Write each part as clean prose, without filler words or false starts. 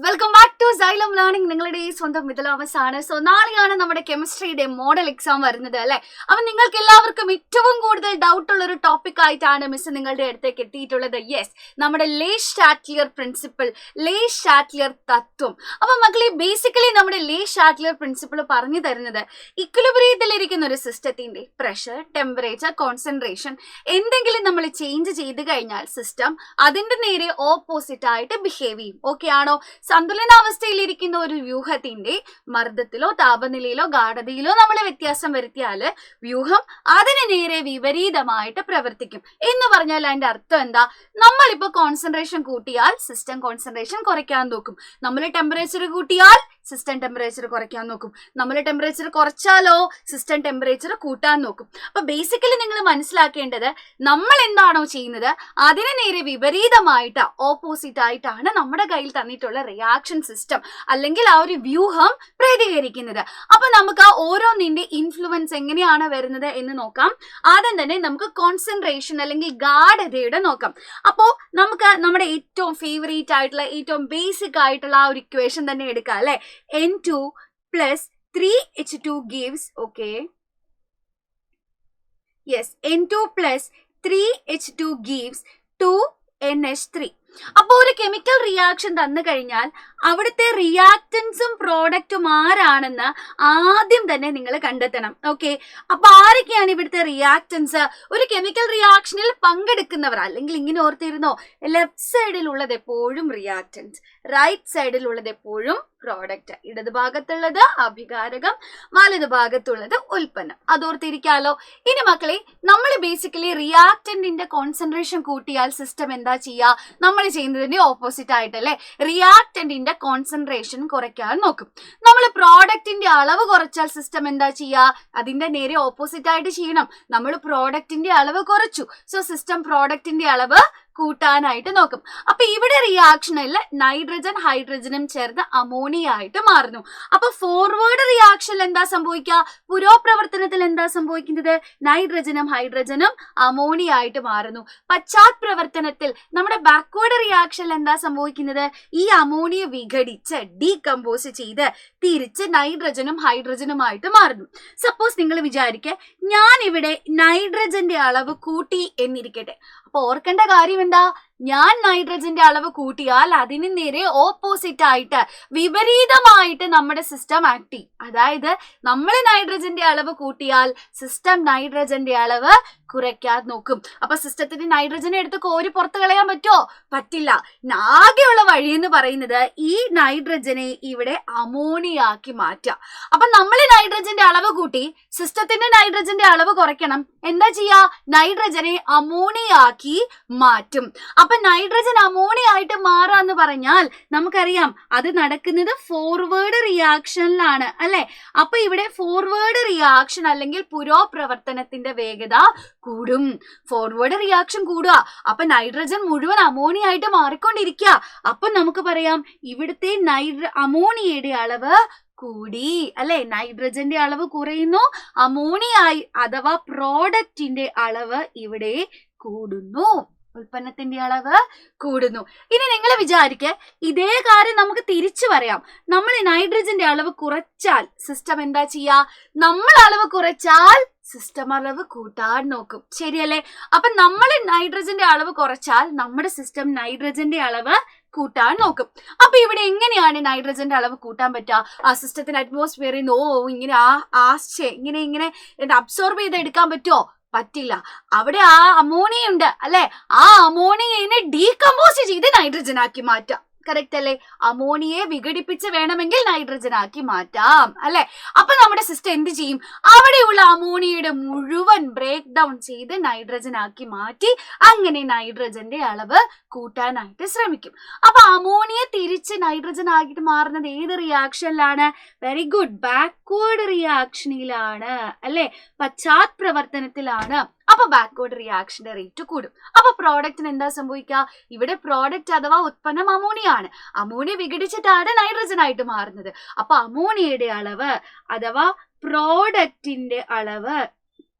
Welcome back to Xylem learning. നിങ്ങളുടെ ഈ സ്വന്തം മിഥുലാമസ് ആണ്. സോ നാളെയാണ് നമ്മുടെ കെമിസ്ട്രിയുടെ മോഡൽ എക്സാം വരുന്നത് അല്ലെ. അപ്പൊ നിങ്ങൾക്ക് എല്ലാവർക്കും ഏറ്റവും കൂടുതൽ ഡൗട്ട് ഉള്ള ഒരു ടോപ്പിക് ആയിട്ടാണ് മിസ് നിങ്ങളുടെ അടുത്തേക്ക് എത്തിയിട്ടുള്ളത്. യെസ്, നമ്മുടെ ലെ-ഷാറ്റ്ലിയർ പ്രിൻസിപ്പിൾ, ലെ-ഷാറ്റ്ലിയർ തത്വം. അപ്പൊ മക്കളെ, ബേസിക്കലി നമ്മുടെ ലെ-ഷാറ്റ്ലിയർ പ്രിൻസിപ്പിൾ പറഞ്ഞു തരുന്നത് ഇക്വിലിബ്രിയത്തിലിരിക്കുന്ന ഒരു സിസ്റ്റത്തിന്റെ പ്രഷർ, ടെമ്പറേച്ചർ, കോൺസെൻട്രേഷൻ എന്തെങ്കിലും നമ്മൾ ചേഞ്ച് ചെയ്ത് കഴിഞ്ഞാൽ സിസ്റ്റം അതിന്റെ നേരെ ഓപ്പോസിറ്റ് ആയിട്ട് ബിഹേവ് ചെയ്യും. ഓക്കെ ആണോ? സന്തുലനാവസ്ഥയിലിരിക്കുന്ന ഒരു വ്യൂഹത്തിന്റെ മർദ്ദത്തിലോ താപനിലയിലോ ഗാഢതയിലോ നമ്മൾ വ്യത്യാസം വരുത്തിയാൽ വ്യൂഹം അതിന് നേരെ വിപരീതമായിട്ട് പ്രവർത്തിക്കും എന്ന് പറഞ്ഞാൽ അതിന്റെ അർത്ഥം എന്താ? നമ്മളിപ്പോ കോൺസെൻട്രേഷൻ കൂട്ടിയാൽ സിസ്റ്റം കോൺസെൻട്രേഷൻ കുറയ്ക്കാൻ നോക്കും. നമ്മൾ ടെമ്പറേച്ചർ കൂട്ടിയാൽ സിസ്റ്റം ടെമ്പറേച്ചർ കുറയ്ക്കാൻ നോക്കും. നമ്മൾ ടെമ്പറേച്ചർ കുറച്ചാലോ സിസ്റ്റം ടെമ്പറേച്ചർ കൂട്ടാൻ നോക്കും. അപ്പൊ ബേസിക്കലി നിങ്ങൾ മനസ്സിലാക്കേണ്ടത്, നമ്മൾ എന്താണോ ചെയ്യുന്നത് അതിന് നേരെ വിപരീതമായിട്ട് ഓപ്പോസിറ്റ് ആയിട്ടാണ് നമ്മുടെ കയ്യിൽ തന്നിട്ടുള്ള റിയാക്ഷൻ സിസ്റ്റം അല്ലെങ്കിൽ ആ ഒരു വ്യൂഹം പ്രതികരിക്കുന്നത്. അപ്പൊ നമുക്ക് ആ ഓരോന്നിന്റെ ഇൻഫ്ലുവൻസ് എങ്ങനെയാണ് വരുന്നത് എന്ന് നോക്കാം. ആദ്യം തന്നെ നമുക്ക് കോൺസെൻട്രേഷൻ അല്ലെങ്കിൽ ഗാഢതയുടെ നോക്കാം. അപ്പോ നമുക്ക് നമ്മുടെ ഏറ്റവും ഫേവറേറ്റ് ആയിട്ടുള്ള ഏറ്റവും ബേസിക് ആയിട്ടുള്ള ആ ഒരു ഇക്വേഷൻ തന്നെ എടുക്കാം അല്ലെ. N2 plus 3H2 gives, okay, yes, N2 plus 3H2 gives 2NH3. അപ്പോൾ ഒരു കെമിക്കൽ റിയാക്ഷൻ തന്നു കഴിഞ്ഞാൽ അവിടുത്തെ റിയാക്റ്റൻസും പ്രോഡക്റ്റും ആരാണെന്ന് ആദ്യം തന്നെ നിങ്ങൾ കണ്ടെത്തണം. ഓക്കെ, അപ്പൊ ആരൊക്കെയാണ് ഇവിടുത്തെ റിയാക്റ്റൻസ്? ഒരു കെമിക്കൽ റിയാക്ഷനിൽ പങ്കെടുക്കുന്നവർ. അല്ലെങ്കിൽ ഇങ്ങനെ ഓർത്തിരുന്നോ, ലെഫ്റ്റ് സൈഡിലുള്ളത് എപ്പോഴും റിയാക്റ്റൻസ്, റൈറ്റ് സൈഡിലുള്ളത് എപ്പോഴും പ്രോഡക്റ്റ്. ഇടതുഭാഗത്തുള്ളത് അഭികാരകം, വലതുഭാഗത്തുള്ളത് ഉൽപ്പന്നം. അതോർത്തിരിക്കാലോ. ഇനി മക്കളെ, നമ്മൾ ബേസിക്കലി റിയാക്റ്റന്റിന്റെ കോൺസെൻട്രേഷൻ കൂട്ടിയാൽ സിസ്റ്റം എന്താ ചെയ്യുക? നമ്മൾ ചെയ്യുന്നതിന്റെ ഓപ്പോസിറ്റ് ആയിട്ടല്ലേ റിയാക്റ്റന്റിന്റെ കോൺസെൻട്രേഷൻ കുറയ്ക്കാൻ നോക്കും. നമ്മൾ പ്രോഡക്റ്റിന്റെ അളവ് കുറച്ചാൽ സിസ്റ്റം എന്താ ചെയ്യുക? അതിന്റെ നേരെ ഓപ്പോസിറ്റ് ആയിട്ട് ചെയ്യണം. നമ്മൾ പ്രോഡക്റ്റിന്റെ അളവ് കുറച്ചു, സോ സിസ്റ്റം പ്രോഡക്റ്റിന്റെ അളവ് കൂട്ടാനായിട്ട് നോക്കും. അപ്പൊ ഇവിടെ റിയാക്ഷനിൽ നൈട്രജൻ ഹൈഡ്രജനും ചേർന്ന് അമോണിയ ആയിട്ട് മാറുന്നു. അപ്പൊ ഫോർവേഡ് റിയാക്ഷനിൽ എന്താ സംഭവിക്കുക? പുരോപ്രവർത്തനത്തിൽ എന്താ സംഭവിക്കുന്നത്? നൈട്രജനും ഹൈഡ്രജനും അമോണിയ ആയിട്ട് മാറുന്നു. പശ്ചാത് പ്രവർത്തനത്തിൽ നമ്മുടെ ബാക്ക്വേർഡ് റിയാക്ഷനിൽ എന്താ സംഭവിക്കുന്നത്? ഈ അമോണിയ വിഘടിച്ച് ഡീകമ്പോസ് ചെയ്ത് തിരിച്ച് നൈട്രജനും ഹൈഡ്രജനുമായിട്ട് മാറുന്നു. സപ്പോസ് നിങ്ങൾ വിചാരിക്കുക, ഞാൻ ഇവിടെ നൈട്രജന്റെ അളവ് കൂട്ടി എന്നിരിക്കട്ടെ. അപ്പൊ ഓർക്കേണ്ട കാര്യം എന്താ? ഞാൻ നൈട്രജന്റെ അളവ് കൂട്ടിയാൽ അതിന് നേരെ ഓപ്പോസിറ്റ് ആയിട്ട് വിപരീതമായിട്ട് നമ്മുടെ സിസ്റ്റം ആക്ട് ചെയ്യും. അതായത് നമ്മൾ നൈട്രജന്റെ അളവ് കൂട്ടിയാൽ സിസ്റ്റം നൈട്രജന്റെ അളവ് കുറയ്ക്കാൻ നോക്കും. അപ്പൊ സിസ്റ്റത്തിന് നൈട്രജനെ എടുത്ത് കോരി പുറത്ത് കളയാൻ പറ്റുമോ? പറ്റില്ല. ആകെയുള്ള വഴി എന്ന് പറയുന്നത് ഈ നൈട്രജനെ ഇവിടെ അമോണിയാക്കി മാറ്റുക. അപ്പൊ നമ്മൾ നൈട്രജന്റെ അളവ് കൂട്ടി സിസ്റ്റത്തിന്റെ നൈട്രജന്റെ അളവ് കുറയ്ക്കണം. എന്താ ചെയ്യാ? നൈട്രജനെ അമോണിയാക്കി മാറ്റും. അപ്പൊ നൈട്രജൻ അമോണിയ ആയിട്ട് മാറാന്ന് പറഞ്ഞാൽ നമുക്കറിയാം അത് നടക്കുന്നത് ഫോർവേഡ് റിയാക്ഷനിലാണ് അല്ലെ. അപ്പൊ ഇവിടെ ഫോർവേഡ് റിയാക്ഷൻ അല്ലെങ്കിൽ പുരോപ്രവർത്തനത്തിന്റെ വേഗത കൂടും. ഫോർവേഡ് റിയാക്ഷൻ കൂടുക, അപ്പൊ നൈട്രജൻ മുഴുവൻ അമോണിയ ആയിട്ട് മാറിക്കൊണ്ടിരിക്കുക. അപ്പൊ നമുക്ക് പറയാം ഇവിടുത്തെ അമോണിയയുടെ അളവ് കൂടി അല്ലെ. നൈട്രജന്റെ അളവ് കുറയുന്നു, അമോണിയായി അഥവാ പ്രോഡക്റ്റിന്റെ അളവ് ഇവിടെ കൂടുന്നു, ഉൽപ്പന്നത്തിന്റെ അളവ് കൂടുന്നു. ഇനി നിങ്ങൾ വിചാരിക്കുക, ഇതേ കാര്യം നമുക്ക് തിരിച്ചു പറയാം. നമ്മൾ നൈട്രജന്റെ അളവ് കുറച്ചാൽ സിസ്റ്റം എന്താ ചെയ്യാ? നമ്മൾ അളവ് കുറച്ചാൽ സിസ്റ്റം അളവ് കൂട്ടാൻ നോക്കും. ശരിയല്ലേ? അപ്പൊ നമ്മൾ നൈട്രജന്റെ അളവ് കുറച്ചാൽ നമ്മുടെ സിസ്റ്റം നൈട്രജന്റെ അളവ് കൂട്ടാൻ നോക്കും. അപ്പൊ ഇവിടെ എങ്ങനെയാണ് നൈട്രജന്റെ അളവ് കൂട്ടാൻ പറ്റുക? ആ സിസ്റ്റത്തിന് അറ്റ്മോസ്ഫിയറിൽ നിന്ന് ഇങ്ങനെ ഇങ്ങനെ അബ്സോർബ് ചെയ്ത് എടുക്കാൻ പറ്റുമോ? പറ്റില്ല. അവിടെ ആ അമോണിയ ഉണ്ട് അല്ലെ. ആ അമോണിയനെ ഡീകമ്പോസ് ചെയ്ത് നൈട്രജൻ ആക്കി മാറ്റാം. കറക്റ്റ് അല്ലേ? അമോണിയെ വിഘടിപ്പിച്ച് വേണമെങ്കിൽ നൈട്രജൻ ആക്കി മാറ്റാം അല്ലെ. അപ്പൊ നമ്മുടെ സിസ്റ്റം എന്ത് ചെയ്യും? അവിടെയുള്ള അമോണിയയുടെ മുഴുവൻ ബ്രേക്ക് ഡൗൺ ചെയ്ത് നൈട്രജൻ ആക്കി മാറ്റി അങ്ങനെ നൈട്രജന്റെ അളവ് കൂട്ടാനായിട്ട് ശ്രമിക്കും. അപ്പൊ അമോണിയ തിരിച്ച് നൈട്രജൻ ആയിട്ട് മാറുന്നത് ഏത് റിയാക്ഷനിലാണ്? വെരി ഗുഡ്, ബാക്ക്വേർഡ് റിയാക്ഷനിലാണ് അല്ലെ. പശ്ചാത് പ്രവർത്തനത്തിലാണ്. അപ്പൊ ബാക്ക്വേർഡ് റിയാക്ഷന്റെ റേറ്റ് കൂടും. അപ്പൊ പ്രോഡക്റ്റിന് എന്താ സംഭവിക്കുക? ഇവിടെ പ്രോഡക്റ്റ് അഥവാ ഉത്പന്നം അമോണിയ ആണ്. അമോണിയ വിഘടിച്ചിട്ടാണ് നൈട്രജൻ ആയിട്ട് മാറുന്നത്. അപ്പൊ അമോണിയയുടെ അളവ് അഥവാ പ്രോഡക്റ്റിന്റെ അളവ്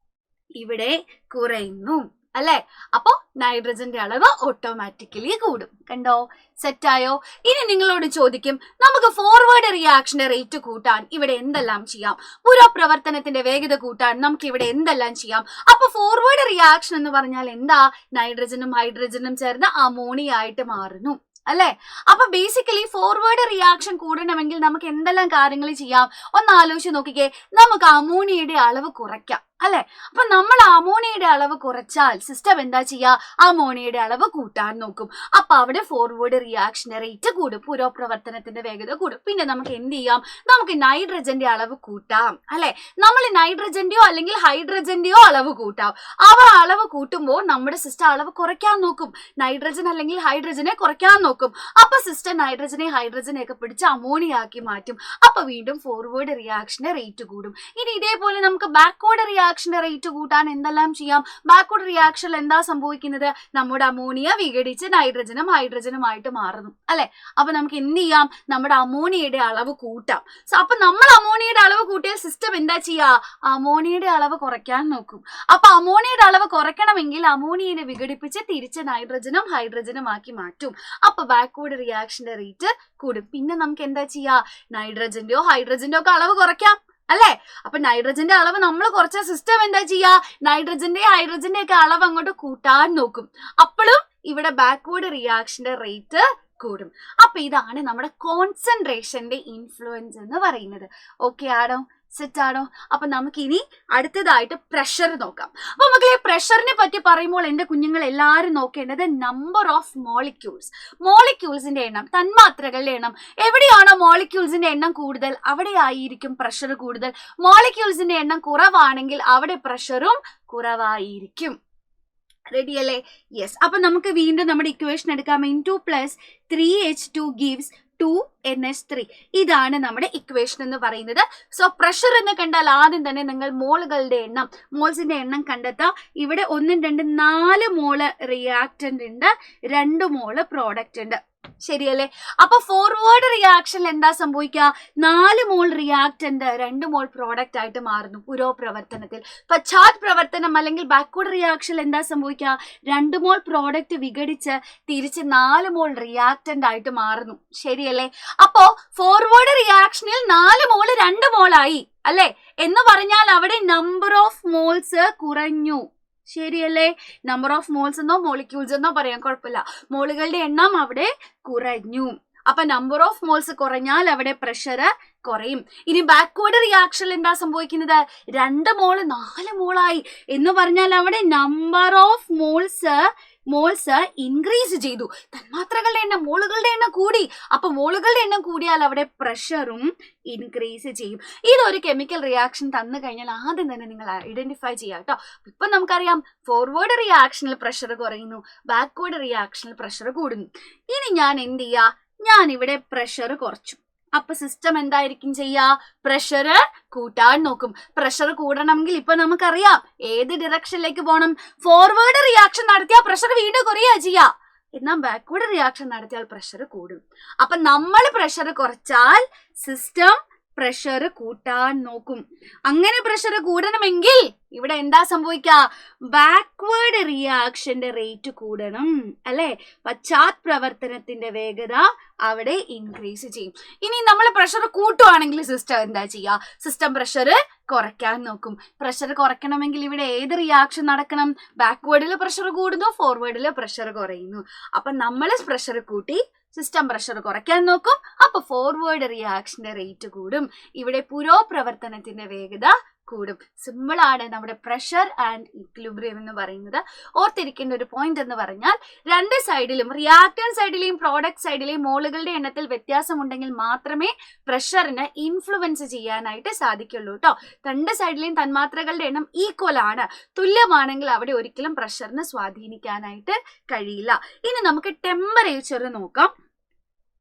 ഇവിടെ കുറയുന്നു. അല്ലെ? അപ്പോ നൈട്രജന്റെ അളവ് ഓട്ടോമാറ്റിക്കലി കൂടും. കണ്ടോ? സെറ്റായോ? ഇനി നിങ്ങളോട് ചോദിക്കും, നമുക്ക് ഫോർവേഡ് റിയാക്ഷന്റെ റേറ്റ് കൂട്ടാൻ ഇവിടെ എന്തെല്ലാം ചെയ്യാം? പുരോപ്രവർത്തനത്തിന്റെ വേഗത കൂട്ടാൻ നമുക്ക് ഇവിടെ എന്തെല്ലാം ചെയ്യാം? അപ്പൊ ഫോർവേഡ് റിയാക്ഷൻ എന്ന് പറഞ്ഞാൽ എന്താ? നൈട്രജനും ഹൈഡ്രജനും ചേർന്ന് അമോണിയ ആയിട്ട് മാറുന്നു, അല്ലെ? അപ്പൊ ബേസിക്കലി ഫോർവേഡ് റിയാക്ഷൻ കൂടണമെങ്കിൽ നമുക്ക് എന്തെല്ലാം കാര്യങ്ങൾ ചെയ്യാം? ഒന്ന് ആലോചിച്ച് നോക്കിക്കേ. നമുക്ക് അമോണിയയുടെ അളവ് കുറയ്ക്കാം, അല്ലെ? അപ്പൊ നമ്മൾ അമോണിയയുടെ അളവ് കുറച്ചാൽ സിസ്റ്റം എന്താ ചെയ്യാ? അമോണിയയുടെ അളവ് കൂട്ടാൻ നോക്കും. അപ്പൊ അവിടെ ഫോർവേഡ് റിയാക്ഷൻ റേറ്റ് കൂടും, പുരോപ്രവർത്തനത്തിന്റെ വേഗത കൂടും. പിന്നെ നമുക്ക് എന്ത് ചെയ്യാം? നമുക്ക് നൈട്രജന്റെ അളവ് കൂട്ടാം, അല്ലെ? നമ്മൾ നൈട്രജന്റെയോ അല്ലെങ്കിൽ ഹൈഡ്രജന്റെയോ അളവ് കൂട്ടാം. അവ അളവ് കൂട്ടുമ്പോൾ നമ്മുടെ സിസ്റ്റം അളവ് കുറയ്ക്കാൻ നോക്കും, നൈട്രജൻ അല്ലെങ്കിൽ ഹൈഡ്രജനെ കുറയ്ക്കാൻ നോക്കും. അപ്പൊ സിസ്റ്റം നൈട്രജനെ ഹൈഡ്രജനെ ഒക്കെ പിടിച്ച് അമോണിയ ആക്കി മാറ്റും. അപ്പൊ വീണ്ടും ഫോർവേഡ് റിയാക്ഷന്റെ റേറ്റ് കൂടും. ഇനി ഇതേപോലെ നമുക്ക് ബാക്ക്വേർഡ് റിയാക്ഷന്റെ റേറ്റ് കൂട്ടാൻ എന്തെല്ലാം ചെയ്യാം? ബാക്ക്വേർഡ് റിയാക്ഷനിൽ എന്താ സംഭവിക്കുന്നത്? നമ്മുടെ അമോണിയ വിഘടിച്ച് നൈട്രജനും ഹൈഡ്രജനുമായിട്ട് മാറുന്നു, അല്ലെ? അപ്പൊ നമുക്ക് എന്ത് ചെയ്യാം? നമ്മുടെ അമോണിയയുടെ അളവ് കൂട്ടാം. അപ്പൊ നമ്മൾ അമോണിയയുടെ അളവ് കൂട്ടിയാൽ സിസ്റ്റം എന്താ ചെയ്യാ? അമോണിയയുടെ അളവ് കുറയ്ക്കാൻ നോക്കും. അപ്പൊ അമോണിയയുടെ അളവ് കുറയ്ക്കണമെങ്കിൽ അമോണിയനെ വിഘടിപ്പിച്ച് തിരിച്ച് നൈട്രജനും ഹൈഡ്രജനും ആക്കി മാറ്റും. അപ്പൊ ബാക്ക്വേർഡ് റിയാക്ഷന്റെ റേറ്റ് കൂടും. പിന്നെ നമുക്ക് എന്താ ചെയ്യാ? നൈട്രജന്റെയോ ഹൈഡ്രജന്റെയോ ഒക്കെ അളവ് കുറയ്ക്കാം, അല്ലെ? അപ്പൊ നൈട്രജന്റെ അളവ് നമ്മൾ കുറച്ച സിസ്റ്റം എന്താ ചെയ്യാ? നൈട്രജന്റെ ഹൈഡ്രജന്റെ ഒക്കെ അളവ് അങ്ങോട്ട് കൂട്ടാൻ നോക്കും. അപ്പോഴും ഇവിടെ ബാക്ക്വേർഡ് റിയാക്ഷന്റെ റേറ്റ് കൂടും. അപ്പൊ ഇതാണ് നമ്മുടെ കോൺസെൻട്രേഷന്റെ ഇൻഫ്ലുവൻസ് എന്ന് പറയുന്നത്. ഓക്കെ ആണോ? സെറ്റ് ആണോ? അപ്പൊ നമുക്കിനി അടുത്തതായിട്ട് പ്രഷർ നോക്കാം. അപ്പൊ മക്കളെ, പ്രഷറിനെ പറ്റി പറയുമ്പോൾ എന്റെ കുഞ്ഞുങ്ങൾ എല്ലാവരും നോക്കേണ്ടത് നമ്പർ ഓഫ് മോളിക്യൂൾസിന്റെ എണ്ണം, തന്മാത്രകളുടെ എണ്ണം. എവിടെയാണോ മോളിക്യൂൾസിന്റെ എണ്ണം കൂടുതൽ അവിടെ ആയിരിക്കും പ്രഷർ കൂടുതൽ. മോളിക്യൂൾസിന്റെ എണ്ണം കുറവാണെങ്കിൽ അവിടെ പ്രഷറും കുറവായിരിക്കും. റെഡി അല്ലേ? യെസ്. അപ്പൊ നമുക്ക് വീണ്ടും നമ്മുടെ ഇക്വേഷൻ എടുക്കാം. N2 + 3H2 gives 2NH3. ഇതാണ് നമ്മുടെ ഇക്വേഷൻ എന്ന് പറയുന്നത്. സോ പ്രഷർ എന്ന് കണ്ടാൽ ആദ്യം തന്നെ നിങ്ങൾ മോളുകളുടെ എണ്ണം, മോൾസിന്റെ എണ്ണം കണ്ടെത്താം. ഇവിടെ 1, 2, 4 മോള് റിയാക്ടന്റ് ഉണ്ട്, 2 മോള് പ്രോഡക്റ്റ് ഉണ്ട്. ശരിയല്ലേ? അപ്പൊ ഫോർവേഡ് റിയാക്ഷനിൽ എന്താ സംഭവിക്കുക? 4 മോൾ റിയാക്ടന്റ് 2 മോൾ പ്രോഡക്റ്റ് ആയിട്ട് മാറുന്നു പുരോപ്രവർത്തനത്തിൽ. പശ്ചാത് പ്രവർത്തനം അല്ലെങ്കിൽ ബാക്ക്വേർഡ് റിയാക്ഷനിൽ എന്താ സംഭവിക്കുക? 2 മോൾ പ്രോഡക്റ്റ് വിഘടിച്ച് തിരിച്ച് 4 മോൾ റിയാക്ടന്റ് ആയിട്ട് മാറുന്നു. ശരിയല്ലേ? അപ്പോ ഫോർവേഡ് റിയാക്ഷനിൽ 4 മോള് 2 മോളായി, അല്ലെ? എന്ന് പറഞ്ഞാൽ അവിടെ നമ്പർ ഓഫ് മോൾസ് കുറഞ്ഞു. ശരിയല്ലേ? നമ്പർ ഓഫ് മോൾസ് എന്നോ മോളിക്യൂൾസ് എന്നോ പറയാം, കുഴപ്പമില്ല. മോളുകളുടെ എണ്ണം അവിടെ കുറഞ്ഞു. അപ്പൊ നമ്പർ ഓഫ് മോൾസ് കുറഞ്ഞാൽ അവിടെ പ്രഷർ കുറയും. ഇനി ബാക്ക്വേർഡ് റിയാക്ഷനിൽ എന്താ സംഭവിക്കുന്നത്? 2 മോള് 4 മോളായി എന്ന് പറഞ്ഞാൽ അവിടെ നമ്പർ ഓഫ് മോൾസ് ഇൻക്രീസ് ചെയ്തു. തന്മാത്രകളുടെ എണ്ണം, മോളുകളുടെ എണ്ണം കൂടി. അപ്പൊ മോളുകളുടെ എണ്ണം കൂടിയാൽ അവിടെ പ്രഷറും ഇൻക്രീസ് ചെയ്യും. ഇതൊരു കെമിക്കൽ റിയാക്ഷൻ തന്നു കഴിഞ്ഞാൽ ആദ്യം തന്നെ നിങ്ങൾ ഐഡന്റിഫൈ ചെയ്യാം കേട്ടോ. ഇപ്പൊ നമുക്കറിയാം ഫോർവേഡ് റിയാക്ഷനിൽ പ്രഷർ കുറയുന്നു, ബാക്ക്വേർഡ് റിയാക്ഷനിൽ പ്രഷർ കൂടുന്നു. ഇനി ഞാൻ എന്ത് ചെയ്യാ? ഞാൻ ഇവിടെ പ്രഷർ കുറച്ചു. അപ്പൊ സിസ്റ്റം എന്തായിരിക്കും ചെയ്യാ? പ്രഷർ കൂട്ടാൻ നോക്കും. പ്രഷർ കൂടണമെങ്കിൽ ഇപ്പൊ നമുക്കറിയാം ഏത് ഡിറക്ഷനിലേക്ക് പോകണം? ഫോർവേഡ് റിയാക്ഷൻ നടത്തിയാൽ പ്രഷർ വീണ്ടും കുറയാ ചെയ്യാ. എന്നാൽ ബാക്ക്വേർഡ് റിയാക്ഷൻ നടത്തിയാൽ പ്രഷർ കൂടും. അപ്പൊ നമ്മൾ പ്രഷർ കുറച്ചാൽ സിസ്റ്റം പ്രഷർ കൂട്ടാൻ നോക്കും. അങ്ങനെ പ്രഷർ കൂടണമെങ്കിൽ ഇവിടെ എന്താ സംഭവിക്കുക? ബാക്ക്വേർഡ് റിയാക്ഷന്റെ റേറ്റ് കൂടണം, അല്ലെ? പശ്ചാത് പ്രവർത്തനത്തിന്റെ വേഗത അവിടെ ഇൻക്രീസ് ചെയ്യും. ഇനി നമ്മൾ പ്രഷർ കൂട്ടുവാണെങ്കിൽ സിസ്റ്റം എന്താ ചെയ്യുക? സിസ്റ്റം പ്രഷർ കുറയ്ക്കാൻ നോക്കും. പ്രഷർ കുറയ്ക്കണമെങ്കിൽ ഇവിടെ ഏത് റിയാക്ഷൻ നടക്കണം? ബാക്ക്വേർഡിൽ പ്രഷർ കൂടുന്നു, ഫോർവേഡിൽ പ്രഷർ കുറയുന്നു. അപ്പൊ നമ്മൾ പ്രഷർ കൂട്ടി സിസ്റ്റം പ്രഷർ കുറയ്ക്കാൻ നോക്കും. അപ്പൊ ഫോർവേഡ് റിയാക്ഷന്റെ റേറ്റ് കൂടും, ഇവിടെ പുരോപ്രവർത്തനത്തിന്റെ വേഗത കൂടും. സിമ്പിൾ ആണ് നമ്മുടെ പ്രഷർ ആൻഡ് ഇക്വിലിബ്രിയം എന്ന് പറയുന്നത്. ഓർത്തിരിക്കേണ്ട ഒരു പോയിന്റ് എന്ന് പറഞ്ഞാൽ 2 സൈഡിലും, റിയാക്ടന്റ് സൈഡിലെയും പ്രോഡക്റ്റ് സൈഡിലെയും മോളുകളുടെ എണ്ണത്തിൽ വ്യത്യാസം ഉണ്ടെങ്കിൽ മാത്രമേ പ്രഷറിന് ഇൻഫ്ലുവൻസ് ചെയ്യാനായിട്ട് സാധിക്കുള്ളൂ കേട്ടോ. 2 സൈഡിലെയും തന്മാത്രകളുടെ എണ്ണം ഈക്വൽ ആണ്, തുല്യമാണെങ്കിൽ അവിടെ ഒരിക്കലും പ്രഷറിന് സ്വാധീനിക്കാനായിട്ട് കഴിയില്ല. ഇനി നമുക്ക് ടെമ്പറേച്ചർ നോക്കാം.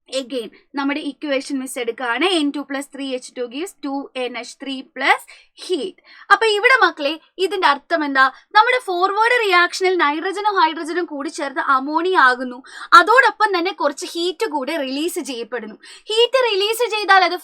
again നമ്മുടെ ഇക്വേഷൻ മിസ് എടുക്കുകയാണ്. N2 + 3H2 gives 2NH3 plus heat. അപ്പൊ ഇവിടെ മക്കളെ ഇതിന്റെ അർത്ഥം എന്താ? നമ്മുടെ ഫോർവേഡ് റിയാക്ഷനിൽ നൈട്രജനും ഹൈഡ്രജനും കൂടി ചേർത്ത് അമോണിയ ആകുന്നു. അതോടൊപ്പം തന്നെ കുറച്ച് ഹീറ്റ് കൂടെ റിലീസ് ചെയ്യപ്പെടുന്നു. ഹീറ്റ് റിലീസ് ചെയ്താൽ അത്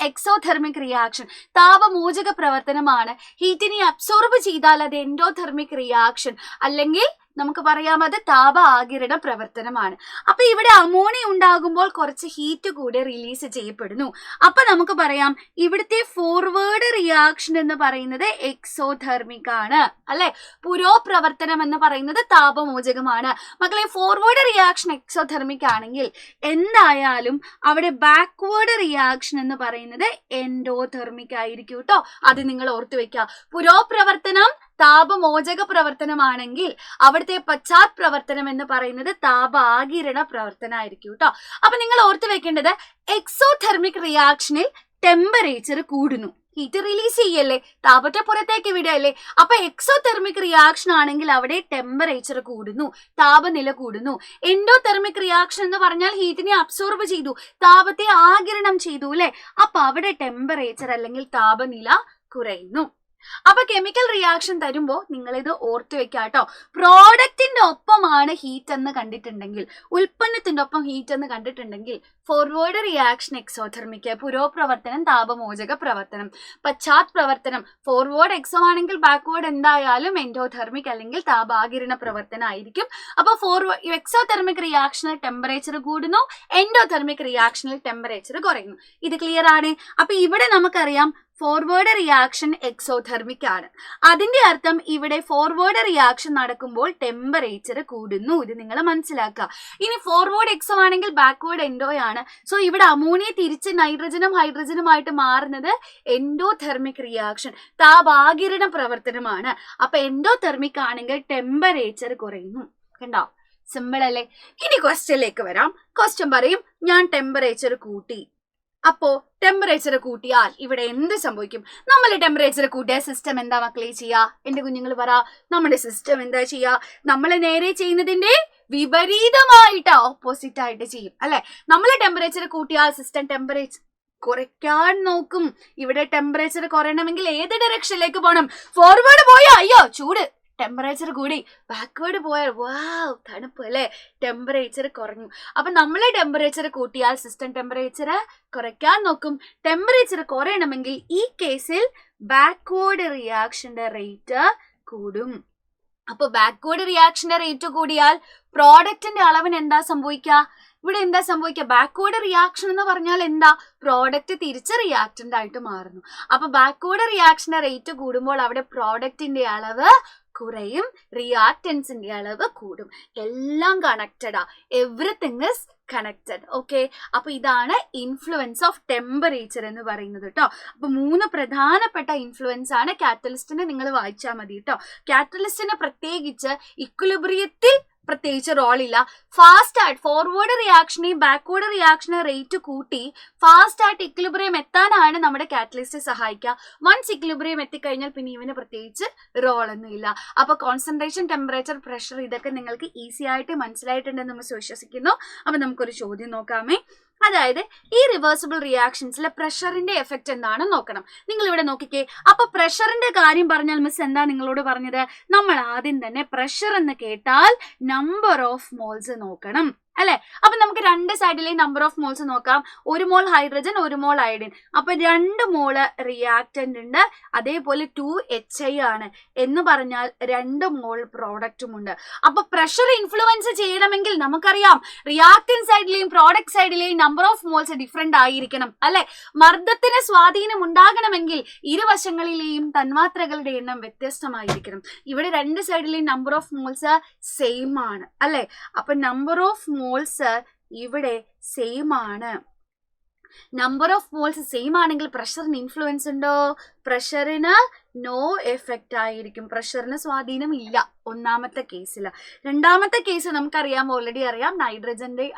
എക്സോതെർമിക് റിയാക്ഷൻ, താപമോചക പ്രവർത്തനമാണ്. ഹീറ്റിനെ അബ്സോർബ് ചെയ്താൽ അത് എൻഡോതെർമിക് റിയാക്ഷൻ, അല്ലെങ്കിൽ നമുക്ക് പറയാം അത് താപ ആഗിരണ പ്രവർത്തനമാണ്. അപ്പൊ ഇവിടെ അമോണിയ ഉണ്ടാകുമ്പോൾ കുറച്ച് ഹീറ്റ് കൂടെ റിലീസ് ചെയ്യപ്പെടുന്നു. അപ്പൊ നമുക്ക് പറയാം ഇവിടുത്തെ ഫോർവേഡ് റിയാക്ഷൻ എന്ന് പറയുന്നത് എക്സോതെർമിക് ആണ്, അല്ലെ? പുരോപ്രവർത്തനം എന്ന് പറയുന്നത് താപമോചകമാണ്. മക്കളെ, ഫോർവേഡ് റിയാക്ഷൻ എക്സോതെർമിക് ആണെങ്കിൽ എന്തായാലും അവിടെ ബാക്ക്വേർഡ് റിയാക്ഷൻ എന്ന് പറയുന്നത് എൻഡോതെർമിക് ആയിരിക്കും കേട്ടോ. അത് നിങ്ങൾ ഓർത്തു വെക്കുക. പുരോപ്രവർത്തനം താപമോചക പ്രവർത്തനമാണെങ്കിൽ അവിടുത്തെ പശ്ചാത് പ്രവർത്തനം എന്ന് പറയുന്നത് താപ ആഗിരണ പ്രവർത്തനമായിരിക്കും കേട്ടോ. അപ്പൊ നിങ്ങൾ ഓർത്ത് വെക്കേണ്ടത് എക്സോതെർമിക് റിയാക്ഷനിൽ ടെമ്പറേച്ചർ കൂടുന്നു, ഹീറ്റ് റിലീസ് ചെയ്യല്ലേ, താപത്തെ പുറത്തേക്ക് വിടല്ലേ. അപ്പൊ എക്സോതെർമിക് റിയാക്ഷൻ ആണെങ്കിൽ അവിടെ ടെമ്പറേച്ചർ കൂടുന്നു, താപനില കൂടുന്നു. എൻഡോതെർമിക് റിയാക്ഷൻ എന്ന് പറഞ്ഞാൽ ഹീറ്റിനെ അബ്സോർബ് ചെയ്തു, താപത്തെ ആഗിരണം ചെയ്തു, അല്ലെ? അപ്പൊ അവിടെ ടെമ്പറേച്ചർ അല്ലെങ്കിൽ താപനില കുറയുന്നു. അപ്പൊ കെമിക്കൽ റിയാക്ഷൻ തരുമ്പോ നിങ്ങൾ ഇത് ഓർത്തു വെക്കാട്ടോ. പ്രോഡക്റ്റിന്റെ ഒപ്പമാണ് ഹീറ്റ് എന്ന് കണ്ടിട്ടുണ്ടെങ്കിൽ, ഉൽപ്പന്നത്തിന്റെ ഒപ്പം ഹീറ്റ് എന്ന് കണ്ടിട്ടുണ്ടെങ്കിൽ ഫോർവേഡ് റിയാക്ഷൻ എക്സോതെർമിക്, പുരോപ്രവർത്തനം താപമോചക പ്രവർത്തനം. പശ്ചാത് പ്രവർത്തനം ഫോർവേഡ് എക്സോ ആണെങ്കിൽ ബാക്ക്വേർഡ് എന്തായാലും എൻഡോതെർമിക് അല്ലെങ്കിൽ താപാകിരണ പ്രവർത്തനം ആയിരിക്കും. അപ്പൊ എക്സോതെർമിക് റിയാക്ഷനിൽ ടെമ്പറേച്ചർ കൂടുന്നു, എൻഡോതെർമിക് റിയാക്ഷനിൽ ടെമ്പറേച്ചർ കുറയുന്നു. ഇത് ക്ലിയർ ആണ്. അപ്പൊ ഇവിടെ നമുക്കറിയാം ഫോർവേഡ് റിയാക്ഷൻ എക്സോതെർമിക് ആണ്. അതിന്റെ അർത്ഥം ഇവിടെ ഫോർവേഡ് റിയാക്ഷൻ നടക്കുമ്പോൾ ടെമ്പറേച്ചർ കൂടുന്നു. ഇത് നിങ്ങൾ മനസ്സിലാക്കുക. ഇനി ഫോർവേഡ് എക്സോ ആണെങ്കിൽ ബാക്ക്വേർഡ് എൻഡോ ആണ്. സോ ഇവിടെ അമോണിയ തിരിച്ച് നൈട്രജനും ഹൈഡ്രജനുമായിട്ട് മാറുന്നത് എൻഡോതെർമിക് റിയാക്ഷൻ, താപാകിരണ പ്രവർത്തനമാണ്. അപ്പൊ എൻഡോതെർമിക് ആണെങ്കിൽ ടെമ്പറേച്ചർ കുറയുന്നു. കണ്ടോ? സിമ്പിൾ അല്ലേ? ഇനി ക്വസ്റ്റ്യനിലേക്ക് വരാം. ക്വസ്റ്റ്യൻ പറയും ഞാൻ ടെമ്പറേച്ചർ കൂട്ടി. അപ്പോ ടെമ്പറേച്ചർ കൂട്ടിയാൽ ഇവിടെ എന്ത് സംഭവിക്കും? നമ്മൾ ടെമ്പറേച്ചർ കൂട്ടിയ സിസ്റ്റം എന്താ മക്കളെ ചെയ്യാ? എന്റെ കുഞ്ഞുങ്ങൾ പറ, നമ്മുടെ സിസ്റ്റം എന്താ ചെയ്യാ? നമ്മൾ നേരെ ചെയ്യുന്നതിന്റെ വിപരീതമായിട്ട്, ഓപ്പോസിറ്റ് ആയിട്ട് ചെയ്യും, അല്ലെ? നമ്മൾ ടെമ്പറേച്ചർ കൂട്ടിയാൽ സിസ്റ്റം ടെമ്പറേച്ചർ കുറയ്ക്കാൻ നോക്കും. ഇവിടെ ടെമ്പറേച്ചർ കുറയണമെങ്കിൽ ഏത് ഡയറക്ഷനിലേക്ക് പോകണം? ഫോർവേഡ് പോയാ അയ്യോ ചൂട്, ടെമ്പറേച്ചർ കൂടി. ബാക്ക്വേർഡ് പോയാൽ വാവ് തണുപ്പ്, അല്ലെ? ടെമ്പറേച്ചർ കുറഞ്ഞു. അപ്പൊ നമ്മളെ ടെമ്പറേച്ചർ കൂട്ടിയാൽ സിസ്റ്റം ടെമ്പറേച്ചർ കുറയ്ക്കാൻ നോക്കും. ടെമ്പറേച്ചർ കുറയണമെങ്കിൽ ഈ കേസിൽ ബാക്ക്വേർഡ് റിയാക്ഷന്റെ റേറ്റ് കൂടും. അപ്പൊ ബാക്ക്വേർഡ് റിയാക്ഷന്റെ റേറ്റ് കൂടിയാൽ പ്രോഡക്റ്റിന്റെ അളവിന് എന്താ സംഭവിക്കുക? ഇവിടെ എന്താ സംഭവിക്കുക? ബാക്ക്വേർഡ് റിയാക്ഷൻ എന്ന് പറഞ്ഞാൽ എന്താ? പ്രോഡക്റ്റ് തിരിച്ച് റിയാക്റ്റന്റ് ആയിട്ട് മാറുന്നു. അപ്പൊ ബാക്ക്വേർഡ് റിയാക്ഷന്റെ റേറ്റ് കൂടുമ്പോൾ അവിടെ പ്രോഡക്റ്റിന്റെ അളവ് കുറയും, റിയാക്റ്റൻസിന്റെ അളവ് കൂടും. എല്ലാം കണക്റ്റഡാ, എവറിത്തിങ് ഇസ് കണക്റ്റഡ്. ഓക്കെ, അപ്പൊ ഇതാണ് ഇൻഫ്ലുവൻസ് ഓഫ് ടെമ്പറേച്ചർ എന്ന് പറയുന്നത് കേട്ടോ. അപ്പൊ 3 പ്രധാനപ്പെട്ട ഇൻഫ്ലുവൻസ് ആണ്. കാറ്റലിസ്റ്റിനെ നിങ്ങൾ വായിച്ചാൽ മതി കേട്ടോ. കാറ്റലിസ്റ്റിന് പ്രത്യേകിച്ച് ഇക്വിലിബ്രിയത്തിൽ പ്രത്യേകിച്ച് റോളില്ല. ഫാസ്റ്റ് ആയിട്ട് ഫോർവേഡ് റിയാക്ഷനെയും ബാക്ക്വേർഡ് റിയാക്ഷനെ റേറ്റ് കൂട്ടി ഫാസ്റ്റ് ആയിട്ട് ഇക്വിലിബ്രിയം എത്താനാണ് നമ്മുടെ കാറ്റലിസ്റ്റ് സഹായിക്കുക. വൺസ് ഇക്വിലിബ്രിയം എത്തിക്കഴിഞ്ഞാൽ പിന്നെ ഇവന് പ്രത്യേകിച്ച് റോളൊന്നും ഇല്ല. അപ്പൊ കോൺസെൻട്രേഷൻ, ടെമ്പറേച്ചർ, പ്രഷർ ഇതൊക്കെ നിങ്ങൾക്ക് ഈസി ആയിട്ട് മനസ്സിലായിട്ടുണ്ടെന്ന് നമ്മൾ വിശ്വസിക്കുന്നു. അപ്പൊ നമുക്കൊരു ചോദ്യം നോക്കാമേ. അതായത് ഈ റിവേഴ്സിബിൾ റിയാക്ഷൻസിലെ പ്രഷറിന്റെ എഫക്റ്റ് എന്താണെന്ന് നോക്കണം. നിങ്ങൾ ഇവിടെ നോക്കിക്കേ. അപ്പൊ പ്രഷറിന്റെ കാര്യം പറഞ്ഞാൽ മിസ് എന്താ നിങ്ങളോട് പറഞ്ഞത്? നമ്മൾ ആദ്യം തന്നെ പ്രഷർ എന്ന് കേട്ടാൽ നമ്പർ ഓഫ് മോൾസ് നോക്കണം, അല്ലെ? അപ്പൊ നമുക്ക് രണ്ട് സൈഡിലെയും നമ്പർ ഓഫ് മോൾസ് നോക്കാം. 1 മോൾ ഹൈഡ്രജൻ, 1 മോൾ അയഡിൻ. അപ്പൊ 2 മോള് റിയാക്ടന്റ് ഉണ്ട്, അതേപോലെ 2HI ആണ് എന്ന് പറഞ്ഞാൽ 2 മോൾ പ്രോഡക്റ്റും ഉണ്ട്. അപ്പൊ പ്രഷർ ഇൻഫ്ലുവൻസ് ചെയ്യണമെങ്കിൽ നമുക്കറിയാം റിയാക്ടന്റ് സൈഡിലെയും പ്രോഡക്റ്റ് സൈഡിലെയും നമ്പർ ഓഫ് മോൾസ് ഡിഫറെന്റ് ആയിരിക്കണം, അല്ലെ? മർദ്ദത്തിന് സ്വാധീനം ഉണ്ടാകണമെങ്കിൽ ഇരുവശങ്ങളിലെയും തന്മാത്രകളുടെ എണ്ണം വ്യത്യസ്തമായിരിക്കണം. ഇവിടെ 2 സൈഡിലെയും നമ്പർ ഓഫ് മോൾസ് സെയിം ആണ്, അല്ലെ? അപ്പൊ നമ്പർ ഓഫ് മോൾസ് ഇവിടെ സെയിം ആണ്. നമ്പർ ഓഫ് മോൾസ് സെയിം ആണെങ്കിൽ പ്രഷറിന് ഇൻഫ്ലുവൻസ് ഉണ്ടോ? പ്രഷറിന് നോ എഫക്റ്റ് ആയിരിക്കും, പ്രഷറിന് സ്വാധീനം ഇല്ല ഒന്നാമത്തെ കേസിൽ. രണ്ടാമത്തെ കേസ് നമുക്കറിയാം, ഓൾറെഡി അറിയാം,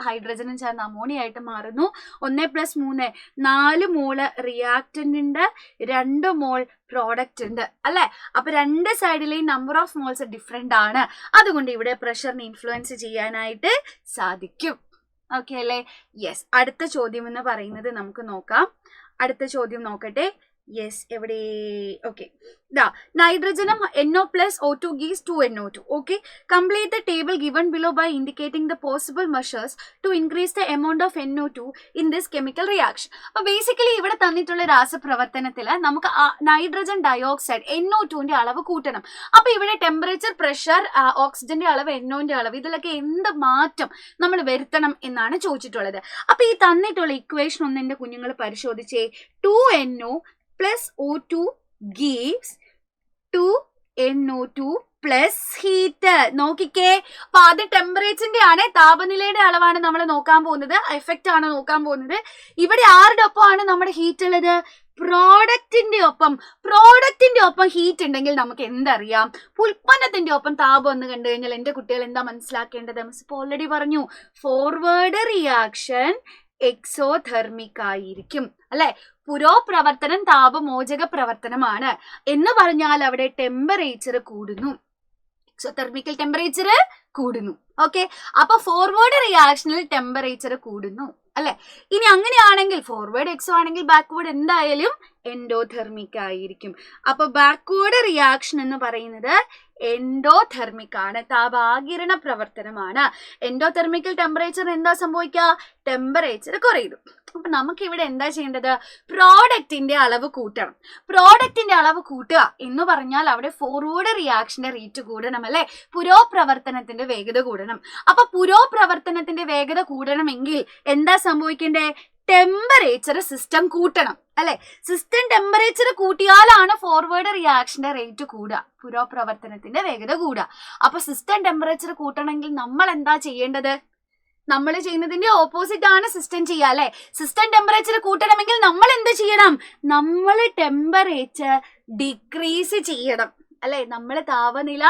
ഹൈഡ്രജനും ചേർന്ന് അമോണിയ ആയിട്ട് മാറുന്നു. 1+3 4 മോള് റിയാക്ടന്റിന്റെ 2 മോൾ പ്രോഡക്റ്റ് ഉണ്ട്, അല്ലെ? അപ്പൊ 2 സൈഡിലെയും നമ്പർ ഓഫ് മോൾസ് ഡിഫറെന്റ് ആണ്. അതുകൊണ്ട് ഇവിടെ പ്രഷറിന് ഇൻഫ്ലുവൻസ് ചെയ്യാനായിട്ട് സാധിക്കും. ഓക്കെ അല്ലേ? യെസ്. അടുത്ത ചോദ്യം എന്ന് പറയുന്നത് നമുക്ക് നോക്കാം. അടുത്ത ചോദ്യം നോക്കട്ടെ. യെസ്, എവിടെ? ഓക്കെ, ദാ നൈട്രജനും NO plus O2 gives 2NO2. Okay, complete the table given below by indicating the possible measures to increase the amount of NO2 in this chemical reaction. അപ്പോൾ ബേസിക്കലി ഇവിടെ തന്നിട്ടുള്ള രാസപ്രവർത്തനത്തിൽ നമുക്ക് നൈട്രജൻ ഡയോക്സൈഡ് NO2ന്റെ അളവ് കൂട്ടണം. അപ്പൊ ഇവിടെ ടെമ്പറേച്ചർ, പ്രഷർ, ഓക്സിജന്റെ അളവ്, NOന്റെ അളവ്, ഇതിലൊക്കെ എന്ത് മാറ്റം നമ്മൾ വരുത്തണം എന്നാണ് ചോദിച്ചിട്ടുള്ളത്. അപ്പൊ ഈ തന്നിട്ടുള്ള ഇക്വേഷൻ ഒന്ന് എന്റെ കുഞ്ഞുങ്ങൾ പരിശോധിച്ചേ. 2NO plus O2 gives 2NO2 plus heat. നോക്കിക്കേ, അപ്പൊ ആദ്യം ടെമ്പറേച്ചറിന്റെ ആണ്, താപനിലയുടെ അളവാണ് നമ്മൾ നോക്കാൻ പോകുന്നത്, എഫക്റ്റ് ആണ് നോക്കാൻ പോകുന്നത്. ഇവിടെ ആരുടെ ഒപ്പമാണ് നമ്മുടെ ഹീറ്റ് ഉള്ളത്? പ്രോഡക്റ്റിന്റെ ഒപ്പം ഹീറ്റ് ഉണ്ടെങ്കിൽ നമുക്ക് എന്തറിയാം? ഉൽപ്പന്നത്തിന്റെ ഒപ്പം താപം എന്ന് കണ്ടു കഴിഞ്ഞാൽ എന്റെ കുട്ടികൾ എന്താ മനസ്സിലാക്കേണ്ടത്? മിസ് ഓൾറെഡി പറഞ്ഞു, ഫോർവേഡ് റിയാക്ഷൻ എക്സോതെർമിക് ആയിരിക്കും അല്ലെ. പുരോപ്രവർത്തനം താപമോചക പ്രവർത്തനമാണ് എന്ന് പറഞ്ഞാൽ അവിടെ ടെമ്പറേച്ചർ കൂടുന്നു, എക്സോതെർമിക്കൽ ടെമ്പറേച്ചർ കൂടുന്നു. ഓക്കെ, അപ്പൊ ഫോർവേഡ് റിയാക്ഷനിൽ ടെമ്പറേച്ചർ കൂടുന്നു അല്ലെ. ഇനി അങ്ങനെയാണെങ്കിൽ ഫോർവേഡ് എക്സോ ആണെങ്കിൽ ബാക്ക്വേർഡ് എന്തായാലും എൻഡോതെർമിക് ആയിരിക്കും. അപ്പൊ ബാക്ക്വേർഡ് റിയാക്ഷൻ എന്ന് പറയുന്നത് എൻഡോതെർമിക് ആണ്, താപാകിരണ പ്രവർത്തനമാണ്. എൻഡോതെർമിക്കൽ ടെമ്പറേച്ചർ എന്താ സംഭവിക്കുക? ടെമ്പറേച്ചർ കുറയുന്നു. അപ്പൊ നമുക്ക് ഇവിടെ എന്താ ചെയ്യേണ്ടത്? പ്രോഡക്റ്റിന്റെ അളവ് കൂട്ടണം. പ്രോഡക്റ്റിന്റെ അളവ് കൂട്ടുക എന്ന് പറഞ്ഞാൽ അവിടെ ഫോർവേഡ് റിയാക്ഷന്റെ റേറ്റ് കൂടണം അല്ലെ, പുരോപ്രവർത്തനത്തിന്റെ വേഗത കൂടണം. അപ്പൊ പുരോപ്രവർത്തനത്തിന്റെ വേഗത കൂടണമെങ്കിൽ എന്താ സംഭവിക്കണ്ടേ? ടെമ്പറേച്ചർ സിസ്റ്റം കൂട്ടണം അല്ലെ. സിസ്റ്റം ടെമ്പറേച്ചർ കൂട്ടിയാലാണ് ഫോർവേഡ് റിയാക്ഷന്റെ റേറ്റ് കൂടുക, പുരോപ്രവർത്തനത്തിന്റെ വേഗത കൂടുക. അപ്പൊ സിസ്റ്റം ടെമ്പറേച്ചർ കൂട്ടണമെങ്കിൽ നമ്മൾ എന്താ ചെയ്യേണ്ടത്? നമ്മൾ ചെയ്യുന്നതിന്റെ ഓപ്പോസിറ്റ് ആണ് സിസ്റ്റം ചെയ്യുക അല്ലെ. സിസ്റ്റം ടെമ്പറേച്ചർ കൂട്ടണമെങ്കിൽ നമ്മൾ എന്ത് ചെയ്യണം? നമ്മൾ ടെമ്പറേച്ചർ ഡിക്രീസ് ചെയ്യണം അല്ലെ. നമ്മൾ താപനില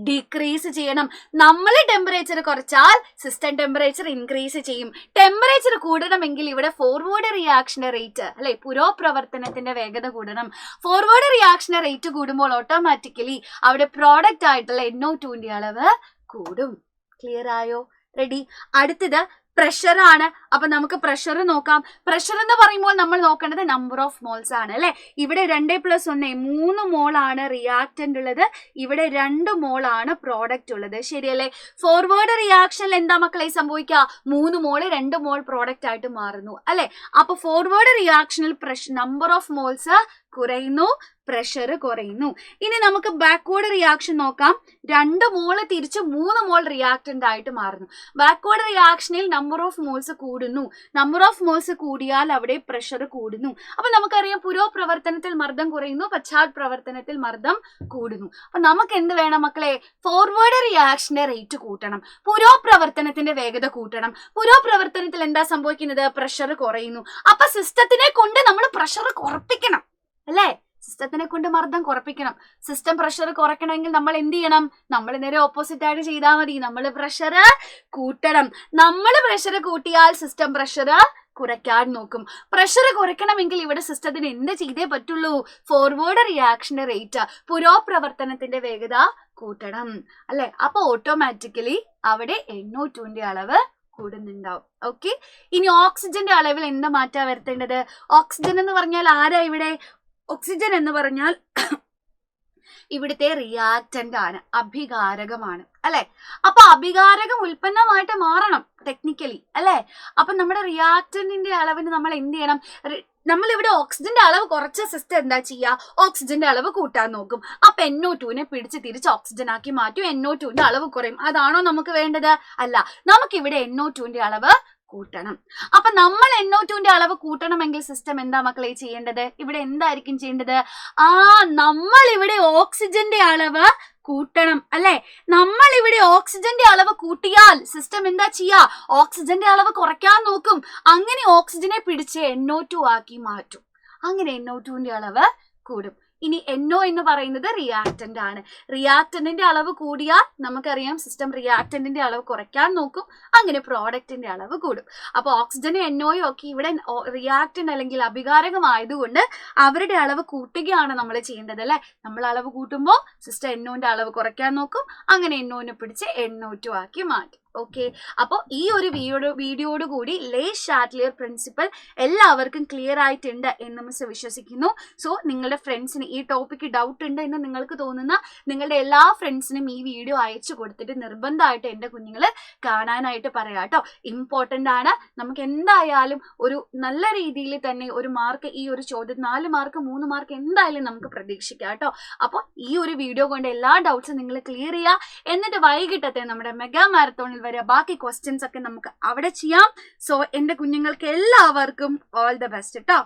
ഡിക്രീസ് ചെയ്യണം. നമ്മൾ ടെമ്പറേച്ചർ കുറച്ചാൽ സിസ്റ്റം ടെമ്പറേച്ചർ ഇൻക്രീസ് ചെയ്യും. ടെമ്പറേച്ചർ കൂടണമെങ്കിൽ ഇവിടെ ഫോർവേഡ് റിയാക്ഷന്റെ റേറ്റ് അല്ലെ, പുരോപ്രവർത്തനത്തിന്റെ വേഗത കൂടണം. ഫോർവേഡ് റിയാക്ഷന്റെ റേറ്റ് കൂടുമ്പോൾ ഓട്ടോമാറ്റിക്കലി അവിടെ പ്രോഡക്റ്റ് ആയിട്ടുള്ള NO2ന്റെ അളവ് കൂടും. ക്ലിയർ ആയോ? റെഡി. അടുത്തത് പ്രഷർ ആണ്. അപ്പൊ നമുക്ക് പ്രഷർ നോക്കാം. പ്രഷർ എന്ന് പറയുമ്പോൾ നമ്മൾ നോക്കേണ്ടത് നമ്പർ ഓഫ് മോൾസ് ആണ് അല്ലെ. ഇവിടെ 2+1 3 മോൾ ആണ് റിയാക്ടന്റ് ഉള്ളത്, ഇവിടെ 2 മോൾ ആണ് പ്രോഡക്റ്റ് ഉള്ളത്. ശരിയല്ലേ? ഫോർവേഡ് റിയാക്ഷനിൽ എന്താ മക്കളെ സംഭവിക്കുക? 3 മോള് 2 മോൾ പ്രോഡക്റ്റ് ആയിട്ട് മാറുന്നു അല്ലെ. അപ്പൊ ഫോർവേഡ് റിയാക്ഷനിൽ നമ്പർ ഓഫ് മോൾസ് കുറയുന്നു, പ്രഷർ കുറയുന്നു. ഇനി നമുക്ക് ബാക്ക്വേർഡ് റിയാക്ഷൻ നോക്കാം. 2 മോള് തിരിച്ച് 3 മോൾ റിയാക്ടന്റ് ആയിട്ട് മാറുന്നു. ബാക്ക്വേർഡ് റിയാക്ഷനിൽ നമ്പർ ഓഫ് മോൾസ് കൂടുന്നു. നമ്പർ ഓഫ് മോൾസ് കൂടിയാൽ അവിടെ പ്രഷർ കൂടുന്നു. അപ്പൊ നമുക്കറിയാം പുരോപ്രവർത്തനത്തിൽ മർദ്ദം കുറയുന്നു, പശ്ചാത് പ്രവർത്തനത്തിൽ മർദ്ദം കൂടുന്നു. അപ്പൊ നമുക്ക് എന്ത് വേണം മക്കളെ? ഫോർവേഡ് റിയാക്ഷന്റെ റേറ്റ് കൂട്ടണം, പുരോപ്രവർത്തനത്തിന്റെ വേഗത കൂട്ടണം. പുരോപ്രവർത്തനത്തിൽ എന്താ സംഭവിക്കുന്നത്? പ്രഷർ കുറയുന്നു. അപ്പൊ സിസ്റ്റത്തിനെ കൊണ്ട് നമ്മൾ പ്രഷർ കുറപ്പിക്കണം അല്ലേ. സിസ്റ്റത്തിനെ കൊണ്ട് മർദ്ദം കുറപ്പിക്കണം. സിസ്റ്റം പ്രഷർ കുറയ്ക്കണമെങ്കിൽ നമ്മൾ എന്ത് ചെയ്യണം? നമ്മൾ നേരെ ഓപ്പോസിറ്റ് ആയിട്ട് ചെയ്താൽ മതി. നമ്മൾ പ്രഷർ കൂട്ടണം. നമ്മൾ പ്രഷർ കൂട്ടിയാൽ സിസ്റ്റം പ്രഷർ കുറയ്ക്കാൻ നോക്കും. പ്രഷർ കുറയ്ക്കണമെങ്കിൽ ഇവിടെ സിസ്റ്റത്തിന് എന്ത് ചെയ്തേ പറ്റുള്ളൂ? ഫോർവേഡ് റിയാക്ഷന്റെ റേറ്റ്, പുരോപ്രവർത്തനത്തിന്റെ വേഗത കൂട്ടണം അല്ലെ. അപ്പൊ ഓട്ടോമാറ്റിക്കലി അവിടെ NO2ന്റെ അളവ് കൂടുന്നുണ്ടാവും. ഓക്കെ, ഇനി ഓക്സിജന്റെ അളവിൽ എന്താ മാറ്റാ വരുത്തേണ്ടത്? ഓക്സിജൻ എന്ന് പറഞ്ഞാൽ ആരാ ഇവിടെ? ഓക്സിജൻ എന്ന് പറഞ്ഞാൽ ഇവിടുത്തെ റിയാക്ടന്റ് ആണ്, അഭികാരകമാണ് അല്ലെ. അപ്പൊ അഭികാരകം ഉൽപ്പന്നമായിട്ട് മാറണം ടെക്നിക്കലി അല്ലെ. അപ്പൊ നമ്മുടെ റിയാക്ടന്റിന്റെ അളവിന് നമ്മൾ എന്ത് ചെയ്യണം? നമ്മൾ ഇവിടെ ഓക്സിജന്റെ അളവ് കുറച്ച സിസ്റ്റം എന്താ ചെയ്യുക? ഓക്സിജന്റെ അളവ് കൂട്ടാൻ നോക്കും. അപ്പൊ NO2നെ പിടിച്ച് തിരിച്ച് ഓക്സിജൻ ആക്കി മാറ്റും, NO2ന്റെ അളവ് കുറയും. അതാണോ നമുക്ക് വേണ്ടത്? അല്ല, നമുക്കിവിടെ NO2ന്റെ അളവ് കൂട്ടണം. അപ്പൊ നമ്മൾ NO2ന്റെ അളവ് കൂട്ടണമെങ്കിൽ സിസ്റ്റം എന്താ മക്കളെ ചെയ്യേണ്ടത്? ഇവിടെ എന്തായിരിക്കും ചെയ്യേണ്ടത്? നമ്മൾ ഇവിടെ ഓക്സിജന്റെ അളവ് കൂട്ടണം അല്ലെ. നമ്മൾ ഇവിടെ ഓക്സിജന്റെ അളവ് കൂട്ടിയാൽ സിസ്റ്റം എന്താ ചെയ്യാ? ഓക്സിജന്റെ അളവ് കുറയ്ക്കാൻ നോക്കും. അങ്ങനെ ഓക്സിജനെ പിടിച്ച് NO2 ആക്കി മാറ്റും. അങ്ങനെ NO2ന്റെ അളവ് കൂടും. ഇനി NO എന്ന് പറയുന്നത് റിയാക്ടന്റ് ആണ്. റിയാക്ടന്റിന്റെ അളവ് കൂടിയാൽ നമുക്കറിയാം സിസ്റ്റം റിയാക്ടന്റിന്റെ അളവ് കുറയ്ക്കാൻ നോക്കും. അങ്ങനെ പ്രോഡക്റ്റിന്റെ അളവ് കൂടും. അപ്പൊ ഓക്സിജനും NOയും ഒക്കെ ഇവിടെ റിയാക്ടന്റ് അല്ലെങ്കിൽ അഭികാരകമായതുകൊണ്ട് അവരുടെ അളവ് കൂട്ടുകയാണ് നമ്മൾ ചെയ്യേണ്ടത് അല്ലെ. നമ്മൾ അളവ് കൂട്ടുമ്പോൾ സിസ്റ്റം NOന്റെ അളവ് കുറയ്ക്കാൻ നോക്കും. അങ്ങനെ NOനെ പിടിച്ച് NO2 ആക്കി മാറ്റും. ഓക്കെ, അപ്പോൾ ഈ ഒരു വീഡിയോയോട് കൂടി ലേ ഷാറ്റ്ലിയർ പ്രിൻസിപ്പൽ എല്ലാവർക്കും ക്ലിയർ ആയിട്ടുണ്ട് എന്ന് മിസ് വിശ്വസിക്കുന്നു. സോ നിങ്ങളുടെ ഫ്രണ്ട്സിന് ഈ ടോപ്പിക്ക് ഡൗട്ട് ഉണ്ട് എന്ന് നിങ്ങൾക്ക് തോന്നുന്ന നിങ്ങളുടെ എല്ലാ ഫ്രണ്ട്സിനും ഈ വീഡിയോ അയച്ചു കൊടുത്തിട്ട് നിർബന്ധമായിട്ട് എൻ്റെ കുഞ്ഞുങ്ങൾ കാണാനായിട്ട് പറയാം കേട്ടോ. ഇമ്പോർട്ടൻ്റ് ആണ്. നമുക്ക് എന്തായാലും ഒരു നല്ല രീതിയിൽ തന്നെ ഒരു മാർക്ക്, ഈ ഒരു ചോദ്യം 4 മാർക്ക് 3 മാർക്ക് എന്തായാലും നമുക്ക് പ്രതീക്ഷിക്കാം കേട്ടോ. അപ്പോൾ ഈ ഒരു വീഡിയോ കൊണ്ട് എല്ലാ ഡൗട്ട്സും നിങ്ങൾ ക്ലിയർ ചെയ്യുക. എന്നിട്ട് വൈകിട്ടത്തെ നമ്മുടെ മെഗാ മാരത്തോണിൽ വരെ ബാക്കി ക്വസ്റ്റ്യൻസ് ഒക്കെ നമുക്ക് അവിടെ ചെയ്യാം. സോ എൻ്റെ കുഞ്ഞുങ്ങൾക്ക് എല്ലാവർക്കും ഓൾ ദ ബെസ്റ്റ് കേട്ടോ.